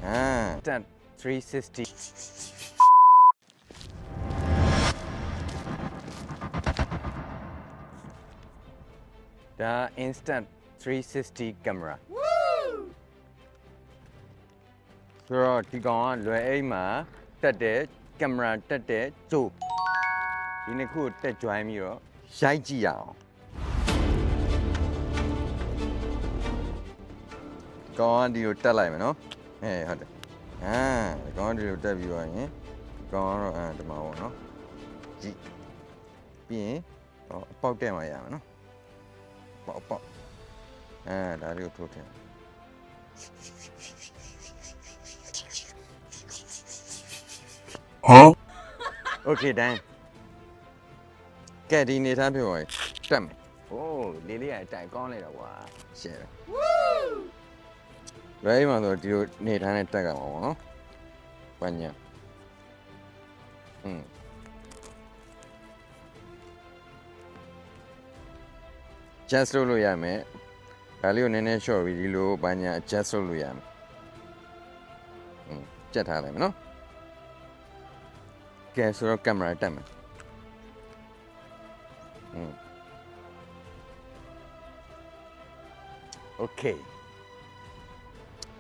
Instant 360ဒါ instant 360 camera ဆိုတော့ဒီကောင်ကလွယ်အိမ်မှာတက်တဲ့ကင်မရာတက်တဲ့ကြိုးဒီနှစ်ခုတက် join ပြီးတော့ရိုက်ကြည့်ရအောင်ကောင်ကဒီကိုတက်လိုက်မယ်နော်ဟုတ်တယ်ကောင်ကဒီကိုတက်ပြီးတော့ရင်ကောင်ကတော့ဒီမှာပေါ့နော်ကြည့်ပြီးရင်အပေါက်တက်မှရမယ်နော်ပေါက်ဒါလေးကိုထိုးထည့်Okay done ကဲဒီနေသားပြောရင်တက်မယ်လေးလေးကအတိုင်ကောင်းလိုက်တော့ကွာရှယ်ရဲမှာဆိုဒီလိုနေသားနဲ့တက်ကမှာပေါ့နော်ပညာjust လုပ်လို့ရမယ်ဒါလေးကိုနည်းနည်း short ပြီးဒီလိုပညာ adjust လုပ်လို့ရမယ်ကြက်ထားလိုက်မယ်နော်ကဲဆိုတော့ကင်မရာတက်မယ်Okay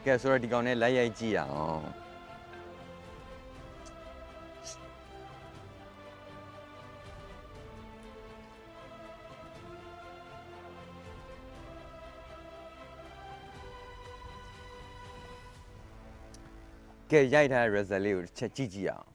ကဲဆိုတော့ဒီကောင်နဲ့လိုက်ရိုက်ကြည့်ရအောင်ကဲရိုက်ထားတဲ့ result လေးကိုတစ်ချက်ကြည့်ကြည့်အောင်